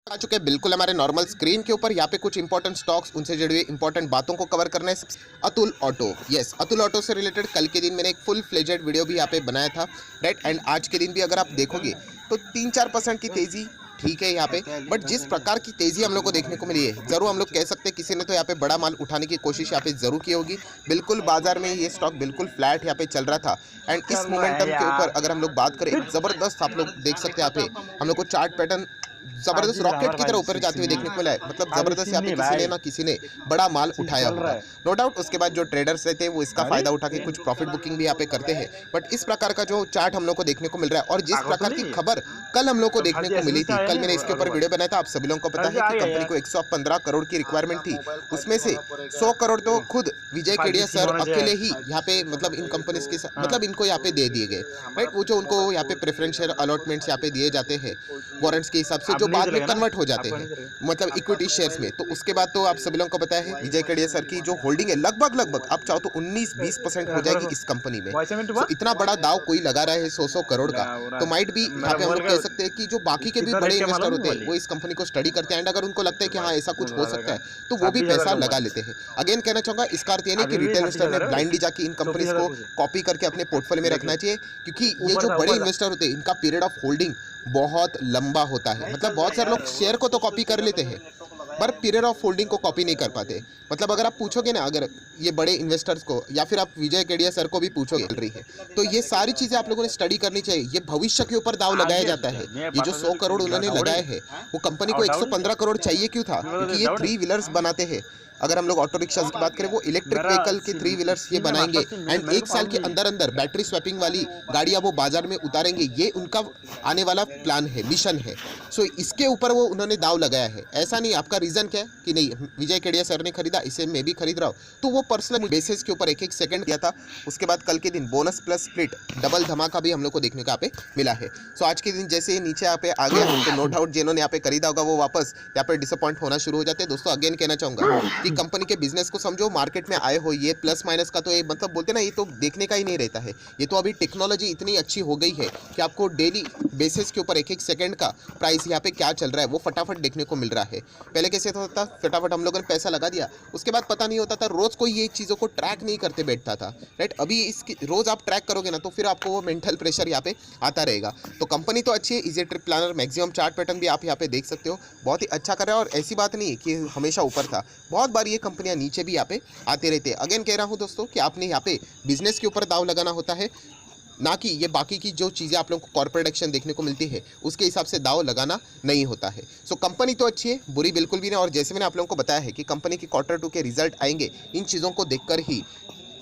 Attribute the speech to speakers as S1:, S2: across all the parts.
S1: आ चुके हैं बिल्कुल हमारे नॉर्मल स्क्रीन के ऊपर। यहाँ पे कुछ इंपॉर्टेंट स्टॉक्स, उनसे जुड़ी हुई इंपॉर्टेंट बातों को कवर करना है। Atul auto, yes, Atul auto से रिलेटेड कल के दिन मैंने एक फुल फ्लेजेड वीडियो भी यहाँ पे बनाया था, राइट। एंड आज के दिन भी अगर आप देखोगे तो 3-4% की तेजी ठीक है यहाँ पे, बट जिस प्रकार की तेजी हम लोग को देखने को मिली है, जरूर हम लोग कह सकते हैं किसी ने तो यहाँ पे बड़ा माल उठाने की कोशिश यहाँ पे जरूर की होगी। बिल्कुल बाजार में ये स्टॉक बिल्कुल फ्लैट यहाँ पे चल रहा था। एंड इस मोमेंटम के ऊपर अगर हम लोग बात करें, जबरदस्त आप लोग देख सकते हैं यहाँ पे हम लोग को चार्ट पैटर्न जबरदस्त रॉकेट की तरह ऊपर जाते हुए देखने को मिला है। मतलब जबरदस्त यहाँ पे किसी ने ना किसी ने बड़ा माल उठाया होगा, नो डाउट। उसके बाद जो ट्रेडर्स रहते हैं वो इसका फायदा उठा के कुछ प्रॉफिट बुकिंग भी यहाँ पे करते हैं। बट इस प्रकार का जो चार्ट हम लोग को देखने को मिल रहा है, और जिस प्रकार की खबर कल हम लोग को देखने को मिली थी, कल मैंने इसके ऊपर वीडियो बनाया था, आप सभी लोगों को पता है कि कंपनी को 115 करोड़ की रिक्वायरमेंट थी। उसमें से 100 करोड़ तो खुद विजय केडिया सर अकेले ही यहाँ पे मतलब इन कंपनीज के मतलब इनको यहाँ पे दे दिए गए, राइट। वो जो उनको यहाँ पे प्रेफरेंशियल अलॉटमेंट्स यहाँ पे दिए जाते हैं वारंट्स के हिसाब से, जो बाद में कन्वर्ट हो जाते हैं मतलब इक्विटी शेयर्स में। तो उसके बाद तो आप सभी लोगों को पता है विजय केडिया सर की जो होल्डिंग है लगभग आप चाहो तो 19-20% हो जाएगी इस कंपनी में। तो इतना बड़ा दाव कोई लगा रहा है 100 करोड़ का, तो माइट भी यहाँ पे हम लोग कह सकते हैं कि जो बाकी के भी बड़े इन्वेस्टर होते हैं वो इस कंपनी को स्टडी करते हैं, एंड अगर उनको लगता है कि हाँ ऐसा कुछ हो सकता है तो वो भी पैसा लगा लेते हैं। अगेन कहना चाहूंगा, इसका अर्थ ये नहीं कि रिटेल इन्वेस्टर ने ब्लाइंडली जाके इन कंपनीज को कॉपी करके अपने पोर्टफोलियो में रखना चाहिए, क्योंकि ये जो बड़े इन्वेस्टर होते हैं इनका पीरियड ऑफ होल्डिंग बहुत लंबा होता है। मतलब बहुत सारे लोग शेयर को तो कॉपी कर लेते हैं पर पीरियड ऑफ होल्डिंग को कॉपी नहीं कर पाते। मतलब अगर आप पूछोगे ना, अगर ये बड़े इन्वेस्टर्स को या फिर आप विजय केडिया सर को भी पूछोगे चल रही है, तो ये सारी चीजें आप लोगों ने स्टडी करनी चाहिए। ये भविष्य के ऊपर दाव लगाया जाता है। ये जो 100 करोड़ उन्होंने लगाए हैं, वो कंपनी को 115 करोड़ चाहिए क्यों था? क्योंकि ये 3 व्हीलर्स बनाते हैं। अगर हम लोग ऑटो रिक्शा की बात करें, वो इलेक्ट्रिक व्हीकल के 3 व्हीलर्स ये बनाएंगे, एंड 1 साल के अंदर अंदर बैटरी स्वैपिंग वाली गाड़ियां वो बाजार में उतारेंगे। ये उनका आने वाला प्लान है, मिशन है। सो इसके ऊपर वो उन्होंने दाव लगाया है। ऐसा नहीं आपका रीजन क्या है कि नहीं विजय केडिया सर ने खरीदा इसे मैं भी खरीद रहा हूँ, तो वो पर्सनल बेसिस के ऊपर 1-1 सेकंड किया था। उसके बाद कल के दिन बोनस प्लस स्प्लिट डबल धमाका भी हम लोग को देखने को यहाँ पे मिला है। सो आज के दिन जैसे ही नीचे यहाँ पे आ गया, तो नो डाउट जिन्होंने यहाँ पे खरीदा होगा वो वापस यहाँ पे डिसअपॉइंट होना शुरू हो जाते हैं। दोस्तों अगेन कहना चाहूंगा कि कंपनी के बिजनेस को समझो, मार्केट में आए हो, ये प्लस माइनस का तो ये मतलब बोलते ना, ये तो देखने का ही नहीं रहता है। ये तो अभी टेक्नोलॉजी इतनी अच्छी हो गई है कि आपको डेली बेसिस के ऊपर 1-1 सेकंड का प्राइस यहाँ पे क्या चल रहा है वो फटाफट देखने को मिल रहा है। पहले कैसे होता था, फटाफट हम लोगों ने पैसा लगा दिया, उसके बाद पता नहीं होता था, रोज कोई ये चीज़ों को ट्रैक नहीं करते बैठता था, राइट। अभी इसकी रोज आप ट्रैक करोगे ना, तो फिर आपको वो मेंटल प्रेशर यहाँ पे आता रहेगा। तो कंपनी तो अच्छी है, Easy Trip Planner, maximum chart pattern भी आप यहाँ पे देख सकते हो, बहुत ही अच्छा कर रहा है। और ऐसी बात नहीं है कि हमेशा ऊपर था, बहुत बार ये कंपनियां नीचे भी यहाँ पे आते रहते हैं। अगेन कह रहा हूँ दोस्तों कि आपने यहाँ पे बिजनेस के ऊपर दाव लगाना होता है, ना कि ये बाकी की जो चीज़ें आप लोगों को कॉर्पोरेट एक्शन देखने को मिलती है उसके हिसाब से दाव लगाना नहीं होता है। सो कंपनी तो अच्छी है, बुरी बिल्कुल भी नहीं। और जैसे मैंने आप लोगों को बताया है कि कंपनी की Q2 के रिजल्ट आएंगे, इन चीज़ों को देखकर ही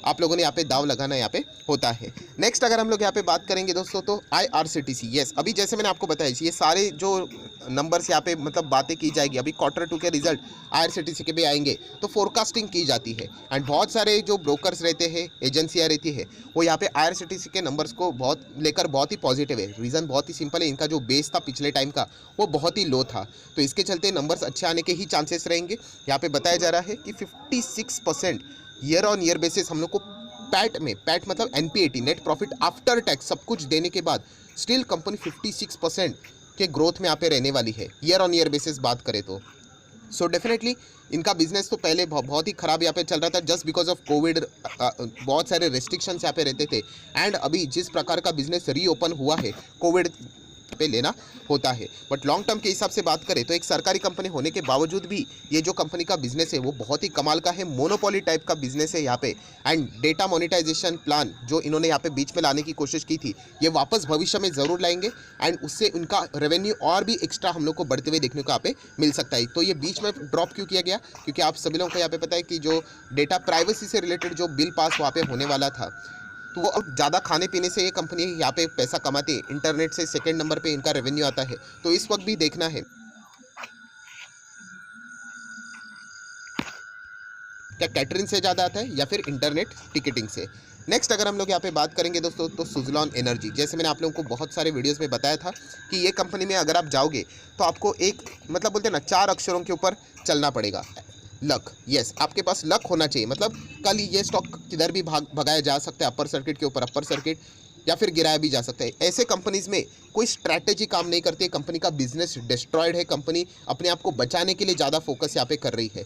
S1: आप लोगों ने यहाँ पे दाव लगाना यहाँ पे होता है। नेक्स्ट अगर हम लोग यहाँ पे बात करेंगे दोस्तों, तो IRCTC, यस, अभी जैसे मैंने आपको बताया ये सारे जो नंबर्स यहाँ पे मतलब बातें की जाएगी, अभी Q2 के रिजल्ट IRCTC के भी आएंगे तो फोरकास्टिंग की जाती है। एंड बहुत सारे जो ब्रोकर्स रहते हैं, एजेंसियाँ रहती है, वो यहाँ पे IRCTC के नंबर्स को बहुत लेकर बहुत ही पॉजिटिव है। रीज़न बहुत ही सिंपल है, इनका जो बेस था पिछले टाइम का वो बहुत ही लो था, तो इसके चलते नंबर्स अच्छे आने के ही चांसेस रहेंगे। यहाँ पे बताया जा रहा है कि 56% ईयर ऑन ईयर बेसिस हम लोग को पैट में, पैट मतलब NPAT, net profit after tax, सब कुछ देने के बाद स्टिल कंपनी 56% के ग्रोथ में यहाँ पे रहने वाली है ईयर ऑन ईयर बेसिस बात करें तो। सो डेफिनेटली इनका बिजनेस तो पहले बहुत ही खराब यहाँ पे चल रहा था, जस्ट बिकॉज ऑफ कोविड। बहुत सारे रेस्ट्रिक्शंस यहाँ पे रहते थे, एंड अभी जिस प्रकार का बिजनेस रीओपन हुआ है कोविड पे लेना होता है। बट लॉन्ग टर्म के हिसाब से बात करें तो एक सरकारी कंपनी होने के बावजूद भी ये जो कंपनी का बिजनेस है वो बहुत ही कमाल का है, मोनोपोली टाइप का बिजनेस है यहाँ पे। एंड डेटा मोनेटाइजेशन प्लान जो इन्होंने यहाँ पे बीच में लाने की कोशिश की थी, ये वापस भविष्य में ज़रूर लाएंगे, एंड उससे उनका रेवेन्यू और भी एक्स्ट्रा हम लोग को बढ़ते हुए देखने को यहाँ पे मिल सकता है। तो ये बीच में ड्रॉप क्यों किया गया? क्योंकि आप सभी लोगों को यहाँ पे पता है कि जो डेटा प्राइवेसी से रिलेटेड जो बिल पास वहाँ पे होने वाला था, तो वो अब ज़्यादा खाने पीने से ये कंपनी यहाँ पे पैसा कमाती है, इंटरनेट से सेकंड नंबर पे इनका रेवेन्यू आता है। तो इस वक्त भी देखना है क्या कैटरिंग से ज़्यादा आता है या फिर इंटरनेट टिकटिंग से। नेक्स्ट अगर हम लोग यहाँ पे बात करेंगे दोस्तों, तो सुजलॉन एनर्जी, जैसे मैंने आप लोगों को बहुत सारे वीडियोस में बताया था कि ये कंपनी में अगर आप जाओगे तो आपको एक मतलब बोलते हैं ना 4 अक्षरों के ऊपर चलना पड़ेगा, लक। यस, आपके पास लक होना चाहिए। मतलब कल ये स्टॉक किधर भी भगाया जा सकता है, अपर सर्किट के ऊपर अपर सर्किट, या फिर गिराया भी जा सकता है। ऐसे कंपनीज में कोई स्ट्रैटेजी काम नहीं करती है, कंपनी का बिजनेस डिस्ट्रॉयड है, कंपनी अपने आप को बचाने के लिए ज़्यादा फोकस यहाँ पे कर रही है।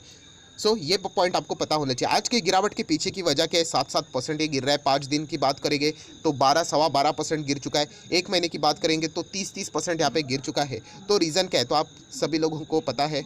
S1: सो ये पॉइंट आपको पता होना चाहिए। आज की गिरावट के पीछे की वजह क्या है? 7-7% ये गिर रहा है। 5 दिन की बात करेंगे तो 12-12.25% गिर चुका है। 1 महीने की बात करेंगे तो 30% यहाँ पे गिर चुका है। तो रीज़न क्या है? तो आप सभी लोगों को पता है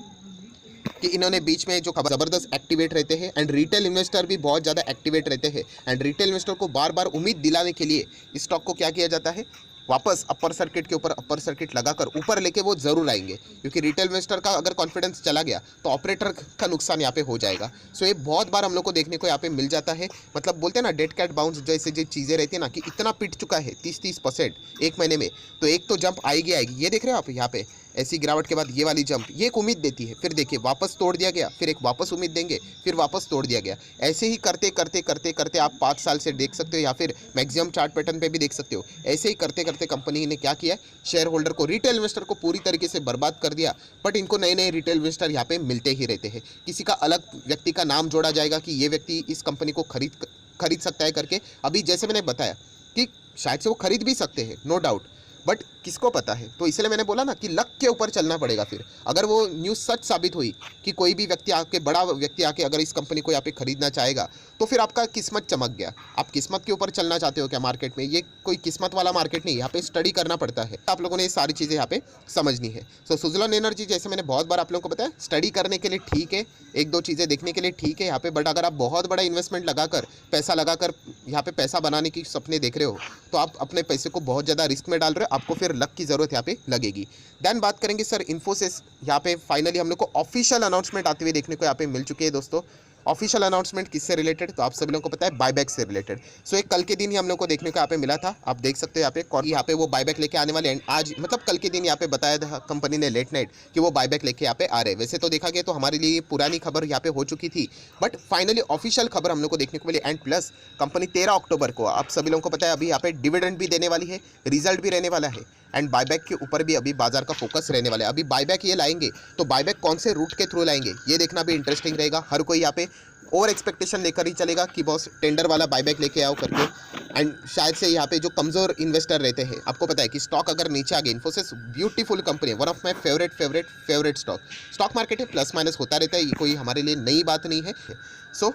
S1: कि इन्होंने बीच में जो खबर ज़बरदस्त एक्टिवेट रहते हैं एंड रिटेल इन्वेस्टर भी बहुत ज़्यादा एक्टिवेट रहते हैं एंड रिटेल इन्वेस्टर को बार बार उम्मीद दिलाने के लिए इस स्टॉक को क्या किया जाता है? वापस अपर सर्किट के ऊपर अपर सर्किट लगाकर ऊपर लेके वो ज़रूर आएंगे, क्योंकि रिटेल इन्वेस्टर का अगर कॉन्फिडेंस चला गया तो ऑपरेटर का नुकसान यहाँ पे हो जाएगा। सो ये बहुत बार हम लोग को देखने को यहाँ पे मिल जाता है। मतलब बोलते हैं ना डेड कैट बाउंस जैसे जो चीज़ें रहती है ना, कि इतना पिट चुका है 30% 1 महीने में, तो एक तो जंप आएगी। ये देख रहे हो आप यहाँ पे ऐसी गिरावट के बाद ये वाली जंप, ये एक उम्मीद देती है। फिर देखिए वापस तोड़ दिया गया, फिर एक वापस उम्मीद देंगे, फिर वापस तोड़ दिया गया। ऐसे ही करते करते करते करते आप 5 साल से देख सकते हो या फिर मैक्सिमम चार्ट पैटर्न पे भी देख सकते हो। ऐसे ही करते करते कंपनी ने क्या किया? शेयर होल्डर को, रिटेल इन्वेस्टर को पूरी तरीके से बर्बाद कर दिया। बट इनको नए नए रिटेल इन्वेस्टर यहाँ पे मिलते ही रहते हैं। किसी का अलग व्यक्ति का नाम जोड़ा जाएगा कि ये व्यक्ति इस कंपनी को खरीद सकता है करके। अभी जैसे मैंने बताया कि शायद से वो खरीद भी सकते हैं, नो डाउट, बट किसको पता है? तो इसलिए मैंने बोला ना कि लक के ऊपर चलना पड़ेगा। फिर अगर वो न्यूज़ सच साबित हुई कि कोई भी व्यक्ति आके, बड़ा व्यक्ति आके अगर इस कंपनी को यहाँ पे खरीदना चाहेगा, तो फिर आपका किस्मत चमक गया। आप किस्मत के ऊपर चलना चाहते हो क्या मार्केट में? ये कोई किस्मत वाला मार्केट नहीं, यहाँ पे स्टडी करना पड़ता है। आप लोगों ने ये सारी चीज़ें यहाँ पे समझनी है। सो सुज़लोन एनर्जी, जैसे मैंने बहुत बार आप लोगों को बताया, स्टडी करने के लिए ठीक है, 1-2 चीज़ें देखने के लिए ठीक है यहाँ पे, बट अगर आप बहुत बड़ा इन्वेस्टमेंट लगाकर, पैसा लगाकर यहाँ पे पैसा बनाने की सपने देख रहे हो, तो आप अपने पैसे को बहुत ज़्यादा रिस्क में डाल रहे हो। आपको फिर लक की ज़रूरत यहाँ पे लगेगी। देन बात करेंगे सर इन्फोसिस। यहाँ पे फाइनली हम लोग को ऑफिशियल अनाउंसमेंट आते हुए देखने को यहाँ पे मिल चुकी है दोस्तों। ऑफिशियल अनाउंसमेंट किससे रिलेटेड? तो आप सभी लोगों को पता है बायबैक से रिलेटेड। सो एक कल के दिन ही हम लोग को देखने को यहाँ पे मिला था। आप देख सकते हो यहाँ पे वो बायबैक लेके आने वाले हैं। आज मतलब कल के दिन यहाँ पे बताया था कंपनी ने लेट नाइट कि वो बायबैक लेके यहाँ पे आ रहे हैं। वैसे तो देखा गया तो हमारे लिए पुरानी खबर यहाँ पे हो चुकी थी, बट फाइनली ऑफिशियल खबर हम लोग को देखने को मिली। एंड प्लस कंपनी 13 अक्टूबर को, आप सभी लोगों को पता है, अभी यहाँ पे डिविडेंड भी देने वाली है, रिजल्ट भी रहने वाला है एंड बायबैक के ऊपर भी अभी बाजार का फोकस रहने वाला है। अभी बायबैक ये लाएंगे तो बायबैक कौन से रूट के थ्रू लाएंगे ये देखना भी इंटरेस्टिंग रहेगा। हर कोई यहाँ पे ओवर एक्सपेक्टेशन लेकर ही चलेगा कि बॉस टेंडर वाला बायबैक लेके आओ करके। एंड शायद से यहाँ पे जो कमज़ोर इन्वेस्टर रहते हैं, आपको पता है कि स्टॉक अगर नीचे आ गए, इन्फोसिस ब्यूटीफुल कंपनी है, one of my favourite stock market है, प्लस माइनस होता रहता है, ये कोई हमारे लिए नई बात नहीं है। सो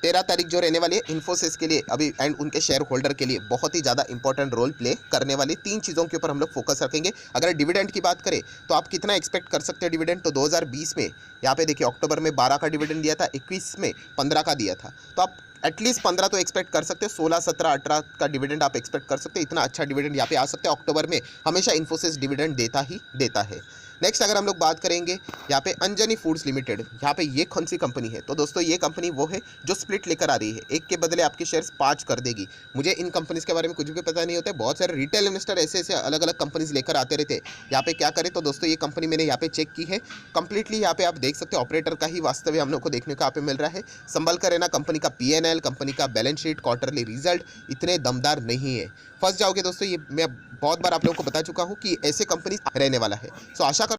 S1: 13 तारीख जो रहने वाली है इन्फोसिस के लिए अभी एंड उनके शेयर होल्डर के लिए बहुत ही ज़्यादा इंपॉर्टेंट रोल प्ले करने वाली 3 चीज़ों के ऊपर हम लोग फोकस रखेंगे। अगर डिविडेंड की बात करें तो आप कितना एक्सपेक्ट कर सकते हैं डिविडेंड? तो 2020 में यहाँ पे देखिए अक्टूबर में 12 का डिविडेंड दिया था, 21 में 15 का दिया था, तो आप एटलीस्ट 15 तो एक्सपेक्ट कर सकते हो। 16, 17, 18 का डिविडेंड आप एक्सपेक्ट कर सकते हो। इतना अच्छा डिविडेंड यहाँ पे आ सकता है। अक्टूबर में हमेशा इन्फोसिस डिविडेंड देता ही देता है। नेक्स्ट अगर हम लोग बात करेंगे यहाँ पे अंजनी फूड्स लिमिटेड, यहाँ पे ये कौन सी कंपनी है? तो दोस्तों ये कंपनी वो है जो स्प्लिट लेकर आ रही है, एक के बदले आपके शेयर्स 5 कर देगी। मुझे इन कंपनीज के बारे में कुछ भी पता नहीं होता है। बहुत सारे रिटेल इन्वेस्टर ऐसे अलग अलग कंपनीज लेकर आते रहते हैं। यहाँ पे क्या करें? तो दोस्तों ये कंपनी मैंने यहाँ पे चेक की है कंप्लीटली। यहाँ पे आप देख सकते हो ऑपरेटर का ही वास्तव हम लोग को देखने को यहाँ पे मिल रहा है। संभल कर रहना, कंपनी का PNL, कंपनी का बैलेंस शीट, क्वार्टरली रिजल्ट इतने दमदार नहीं है। फंस जाओगे दोस्तों, ये मैं बहुत बार आप लोगों को बता चुका हूँ कि ऐसे कंपनी रहने वाला है। सो आशा